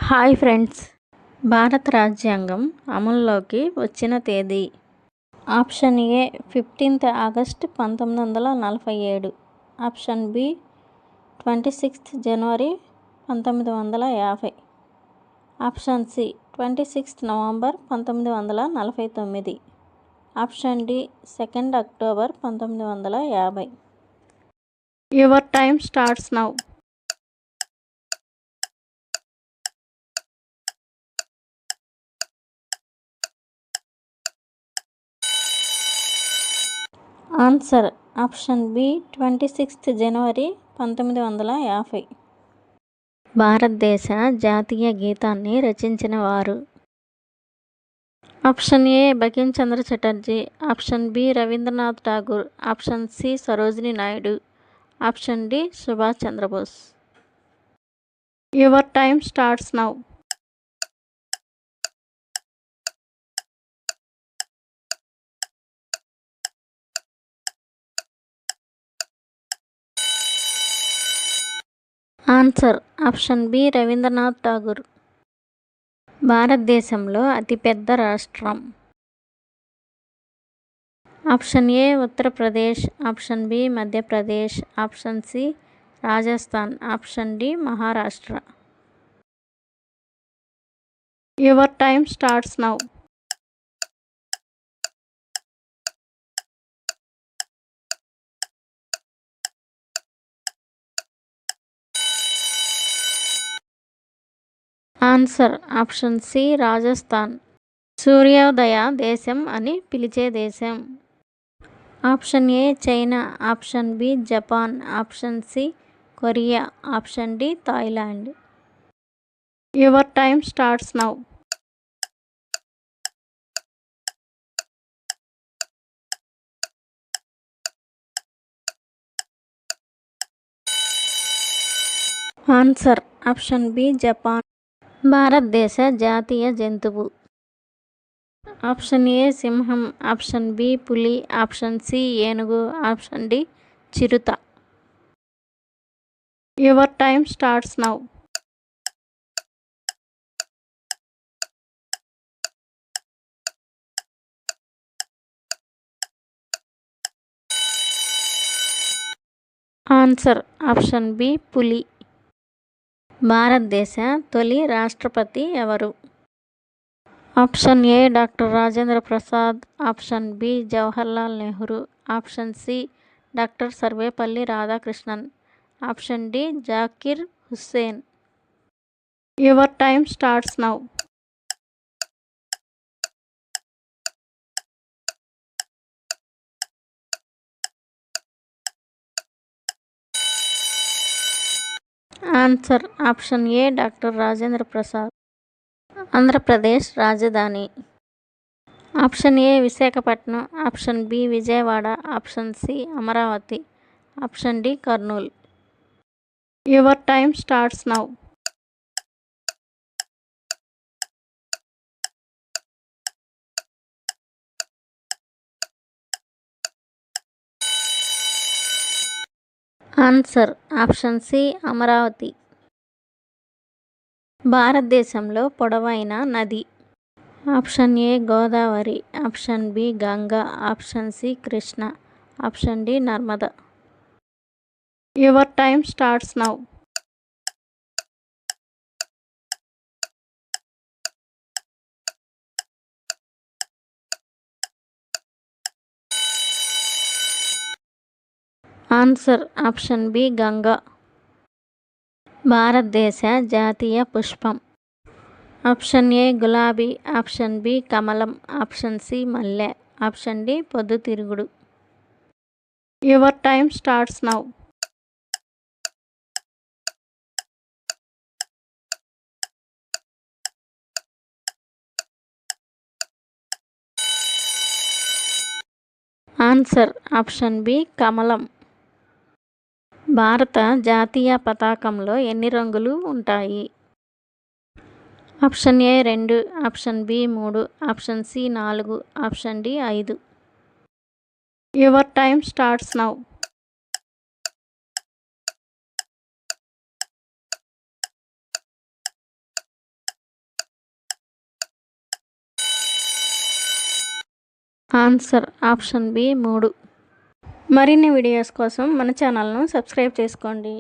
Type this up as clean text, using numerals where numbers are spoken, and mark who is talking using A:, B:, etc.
A: Hi friends, భారత రాజ్యాంగం అమల్లోకి వచ్చిన తేదీ. Option A 15th August 1947, option B 26th January 1950, option C 26th November 1949, option D 2nd October 1950. Your time starts now. Answer option B 26th January 1950. భారతదేశ జాతీయ గీతాన్ని రచించిన వారు. Option A Bankim Chandra Chatterjee, option B Rabindranath Tagore, option C Sarojini Naidu, option D Subhash Chandra Bose. Your time starts now. Answer option B Rabindranath Tagore. భారతదేశంలో అతిపెద్ద రాష్ట్రం. Option A Uttar Pradesh, option B Madhya Pradesh, option C Rajasthan, option D Maharashtra. Your time starts now. Answer option C Rajasthan. సూర్యోదయ దేశం అని పిలిచే దేశం. Option A China, option B Japan, option C Korea, option D Thailand. Your time starts now. Answer option B Japan. భారతదేశ జాతీయ జంతువు. Option A సింహం, option B పులి, ఆప్షన్ సి ఏనుగు, ఆప్షన్ డి చిరుత. Your time starts now. Answer option B పులి. భారతదేశ తొలి రాష్ట్రపతి ఎవరు? Option A doctor Rajendra Prasad, option B Jawaharlal Nehru, option C doctor Sarvepalli Radhakrishnan, option D Zakir Hussain. Your time starts now. Answer option A doctor Rajendra Prasad. Andhra Pradesh రాజధాని. Option A Visakhapatnam, option B Vijayawada, option C Amaravati, option D Kurnool. Your time starts now. Answer option C Amaravati. భారతదేశంలో పొడవైన నది. Option A Godavari, option B Ganga, option C Krishna, option D Narmada. Your time starts now. Answer option B Ganga. భారతదేశ జాతీయ పుష్పం. Option A గులాబీ, option B కమలం, option C మల్లె, option D పొద్దుతిరుగుడు. Your time starts now. Answer option B కమలం. భారత జాతీయ పతాకంలో ఎన్ని రంగులు ఉంటాయి? Option A 2, option B 3, option C 4, option D 5. Your time starts now. Answer option B 3. మరిన్ని వీడియోస్ కోసం మన ఛానల్ను సబ్స్క్రైబ్ చేసుకోండి.